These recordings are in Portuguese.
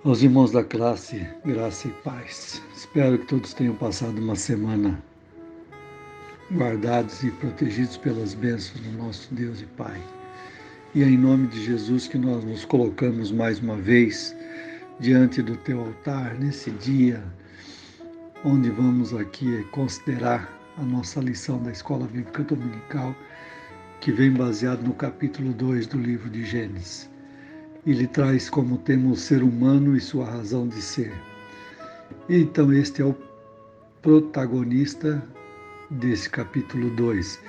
Aos irmãos da classe, graça e paz. Espero que todos tenham passado uma semana guardados e protegidos pelas bênçãos do nosso Deus e Pai. E é em nome de Jesus que nós nos colocamos mais uma vez diante do teu altar, nesse dia, onde vamos aqui considerar a nossa lição da Escola Bíblica Dominical, que vem baseado no capítulo 2 do livro de Gênesis. Ele traz como tema o ser humano e sua razão de ser. Então este é o protagonista desse capítulo 2.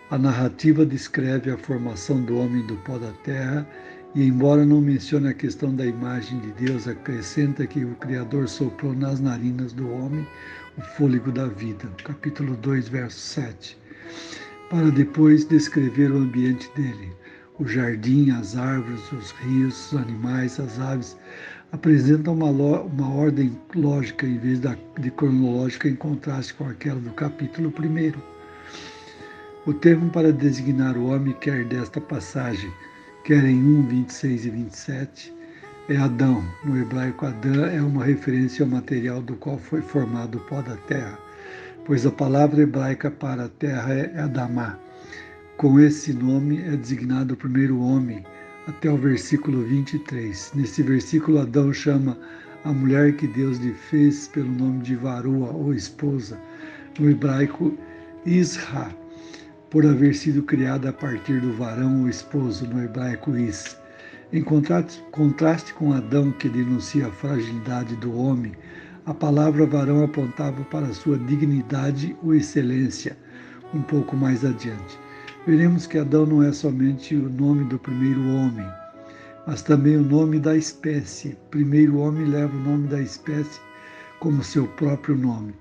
A narrativa descreve a formação do homem do pó da terra e, embora não mencione a questão da imagem de Deus, acrescenta que o Criador soprou nas narinas do homem o fôlego da vida. Capítulo 2, verso 7. Para depois descrever o ambiente dele. O jardim, as árvores, os rios, os animais, as aves apresentam uma ordem lógica em vez de cronológica, em contraste com aquela do capítulo 1. O termo para designar o homem, quer desta passagem, quer em 1, 26 e 27, é Adão. No hebraico, Adão é uma referência ao material do qual foi formado o pó da terra, pois a palavra hebraica para a terra é Adamá. Com esse nome é designado o primeiro homem, até o versículo 23. Nesse versículo, Adão chama a mulher que Deus lhe fez pelo nome de varoa, ou esposa, no hebraico Isra, por haver sido criada a partir do varão ou esposo, no hebraico Is. Em contraste com Adão, que denuncia a fragilidade do homem, a palavra varão apontava para a sua dignidade ou excelência, um pouco mais adiante. Veremos que Adão não é somente o nome do primeiro homem, mas também o nome da espécie. O primeiro homem leva o nome da espécie como seu próprio nome.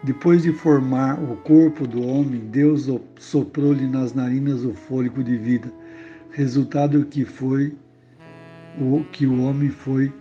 Depois de formar o corpo do homem, Deus soprou-lhe nas narinas o fôlego de vida, resultado que o homem foi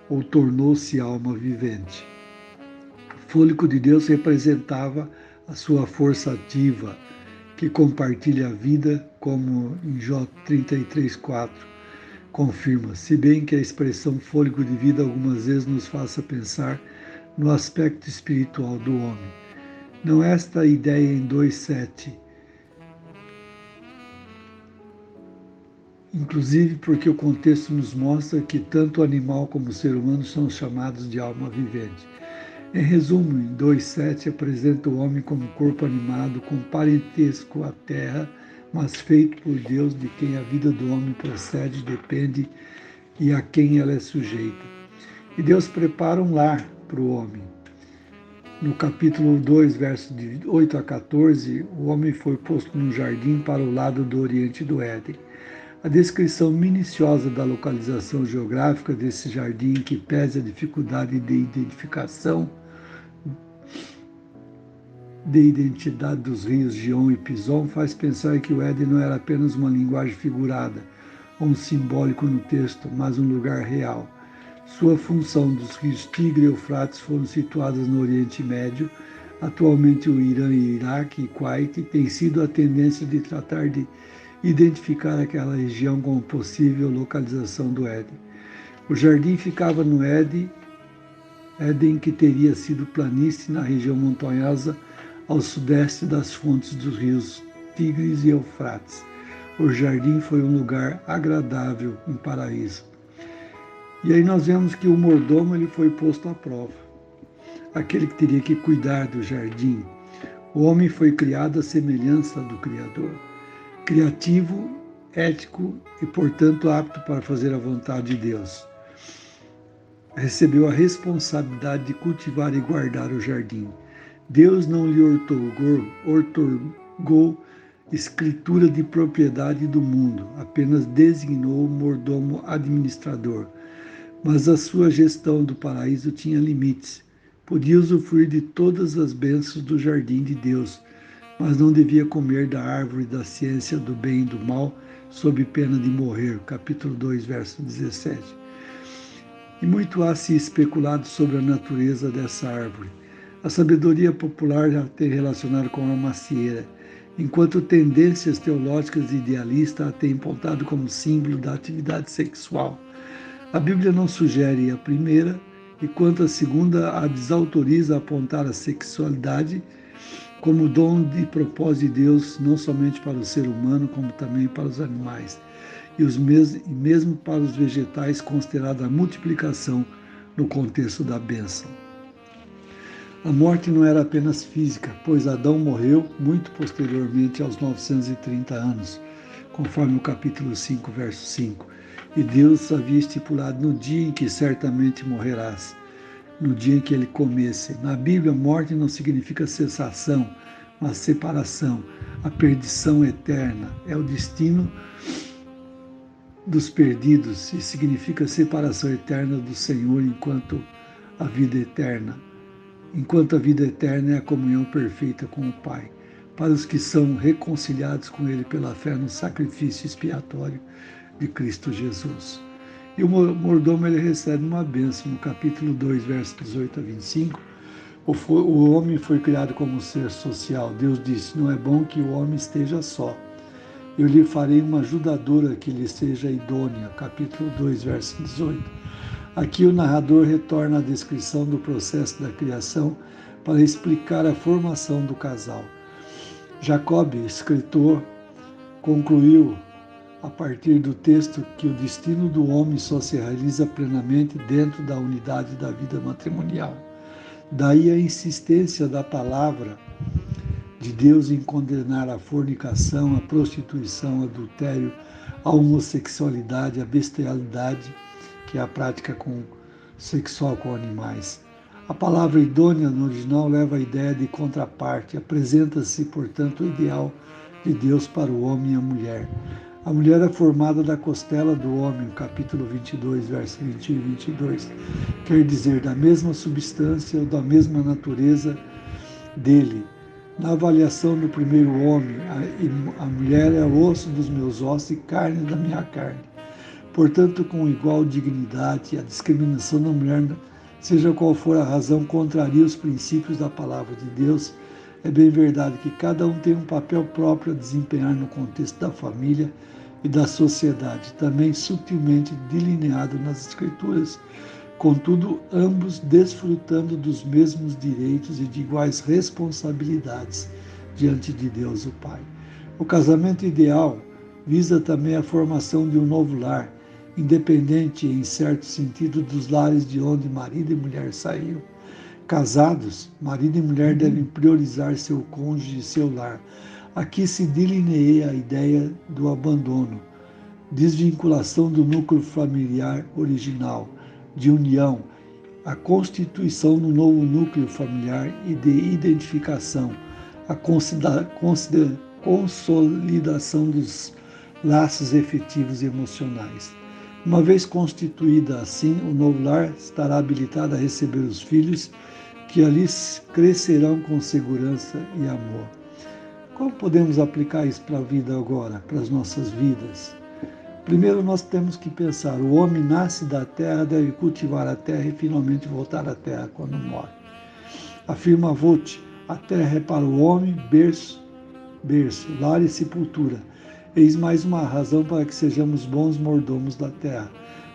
ou tornou-se alma vivente. O fôlego de Deus representava a sua força ativa, que compartilha a vida, como em Jó 33,4 confirma, se bem que a expressão fôlego de vida algumas vezes nos faça pensar no aspecto espiritual do homem. Não é esta a ideia em 2,7, inclusive porque o contexto nos mostra que tanto o animal como o ser humano são chamados de alma vivente. Em resumo, em 2,7 apresenta o homem como corpo animado, com parentesco à terra, mas feito por Deus, de quem a vida do homem procede, depende e a quem ela é sujeita. E Deus prepara um lar para o homem. No capítulo 2, versos de 8 a 14, o homem foi posto no jardim para o lado do oriente do Éden. A descrição minuciosa da localização geográfica desse jardim, que pese a dificuldade de identificação de identidade dos rios Gion e Pison, faz pensar que o Éden não era apenas uma linguagem figurada ou um simbólico no texto, mas um lugar real. Sua função dos rios Tigre e Eufrates foram situadas no Oriente Médio. Atualmente o Irã e Iraque e Kuwait tem sido a tendência de tratar de identificar aquela região como possível localização do Éden. O jardim ficava no Éden, que teria sido planície na região montanhosa ao sudeste das fontes dos rios Tigres e Eufrates. O jardim foi um lugar agradável, um paraíso. E aí nós vemos que o mordomo ele foi posto à prova, aquele que teria que cuidar do jardim. O homem foi criado à semelhança do Criador, criativo, ético e, portanto, apto para fazer a vontade de Deus. Recebeu a responsabilidade de cultivar e guardar o jardim. Deus não lhe outorgou escritura de propriedade do mundo, apenas designou o mordomo administrador. Mas a sua gestão do paraíso tinha limites. Podia usufruir de todas as bênçãos do jardim de Deus, mas não devia comer da árvore da ciência do bem e do mal, sob pena de morrer. Capítulo 2, verso 17. E muito há se especulado sobre a natureza dessa árvore. A sabedoria popular já tem relacionado com a macieira, enquanto tendências teológicas e idealistas a têm apontado como símbolo da atividade sexual. A Bíblia não sugere a primeira, e quanto à segunda, a desautoriza a apontar a sexualidade como dom e propósito de Deus, não somente para o ser humano, como também para os animais, e mesmo para os vegetais, considerada a multiplicação no contexto da bênção. A morte não era apenas física, pois Adão morreu muito posteriormente aos 930 anos, conforme o capítulo 5, verso 5. E Deus havia estipulado no dia em que certamente morrerás, no dia em que ele comesse. Na Bíblia, morte não significa cessação, mas separação, a perdição eterna. É o destino dos perdidos e significa separação eterna do Senhor enquanto a vida eterna. Enquanto a vida eterna é a comunhão perfeita com o Pai, para os que são reconciliados com Ele pela fé no sacrifício expiatório de Cristo Jesus. E o mordomo ele recebe uma bênção. No capítulo 2, versos 18 a 25, o homem foi criado como ser social. Deus disse, não é bom que o homem esteja só. Eu lhe farei uma ajudadora que lhe seja idônea. Capítulo 2, verso 18. Aqui o narrador retorna à descrição do processo da criação para explicar a formação do casal. Jacob, escritor, concluiu a partir do texto que o destino do homem só se realiza plenamente dentro da unidade da vida matrimonial. Daí a insistência da palavra de Deus em condenar a fornicação, a prostituição, o adultério, a homossexualidade, a bestialidade, que é a prática sexual com animais. A palavra idônea no original leva a ideia de contraparte, apresenta-se, portanto, o ideal de Deus para o homem e a mulher. A mulher é formada da costela do homem, capítulo 22, versos 21 e 22, quer dizer, da mesma substância ou da mesma natureza dele. Na avaliação do primeiro homem, a mulher é o osso dos meus ossos e carne da minha carne. Portanto, com igual dignidade, a discriminação da mulher, seja qual for a razão, contraria os princípios da palavra de Deus. É bem verdade que cada um tem um papel próprio a desempenhar no contexto da família e da sociedade, também sutilmente delineado nas Escrituras. Contudo, ambos desfrutando dos mesmos direitos e de iguais responsabilidades diante de Deus, o Pai. O casamento ideal visa também a formação de um novo lar, independente, em certo sentido, dos lares de onde marido e mulher saíram. Casados, marido e mulher devem priorizar seu cônjuge e seu lar. Aqui se delineia a ideia do abandono, desvinculação do núcleo familiar original, de união, a constituição do novo núcleo familiar e de identificação, a consolidação dos laços efetivos e emocionais. Uma vez constituída assim, o novo lar estará habilitado a receber os filhos que ali crescerão com segurança e amor. Como podemos aplicar isso para a vida agora, para as nossas vidas? Primeiro nós temos que pensar, o homem nasce da terra, deve cultivar a terra e finalmente voltar à terra quando morre. Afirma Vogt, a terra é para o homem berço, lar e sepultura. Eis mais uma razão para que sejamos bons mordomos da terra,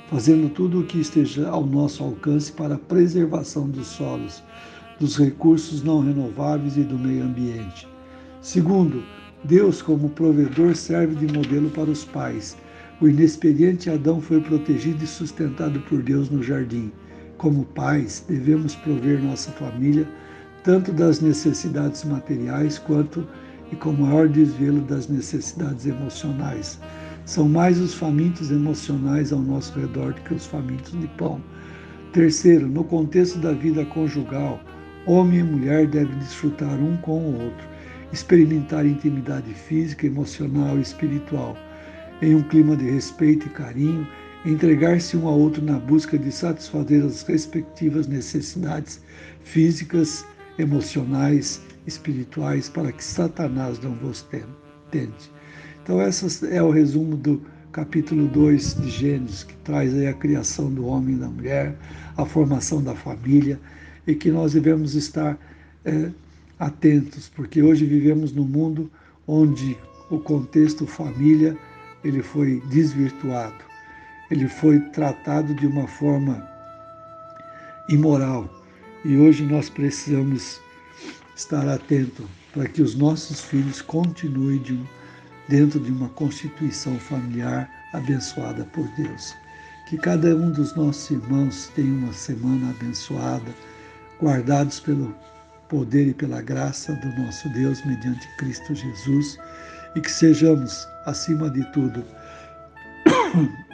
fazendo tudo o que esteja ao nosso alcance para a preservação dos solos, dos recursos não renováveis e do meio ambiente. Segundo, Deus, como provedor, serve de modelo para os pais. O inexperiente Adão foi protegido e sustentado por Deus no jardim. Como pais, devemos prover nossa família tanto das necessidades materiais quanto e com maior desvelo das necessidades emocionais. São mais os famintos emocionais ao nosso redor do que os famintos de pão. Terceiro, no contexto da vida conjugal, homem e mulher devem desfrutar um com o outro, experimentar intimidade física, emocional e espiritual, em um clima de respeito e carinho, entregar-se um ao outro na busca de satisfazer as respectivas necessidades físicas, emocionais, espirituais, para que Satanás não vos tente. Então, esse é o resumo do capítulo 2 de Gênesis, que traz aí a criação do homem e da mulher, a formação da família, e que nós devemos estar atentos, porque hoje vivemos num mundo onde o contexto família ele foi desvirtuado. ele foi tratado de uma forma imoral. E hoje nós precisamos estar atentos para que os nossos filhos continuem dentro de uma constituição familiar abençoada por Deus. Que cada um dos nossos irmãos tenha uma semana abençoada, guardados pelo poder e pela graça do nosso Deus mediante Cristo Jesus, e que sejamos, acima de tudo,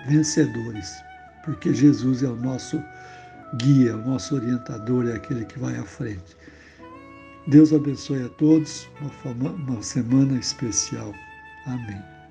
vencedores, porque Jesus é o nosso guia, o nosso orientador, é aquele que vai à frente. Deus abençoe a todos, uma semana especial. Amém.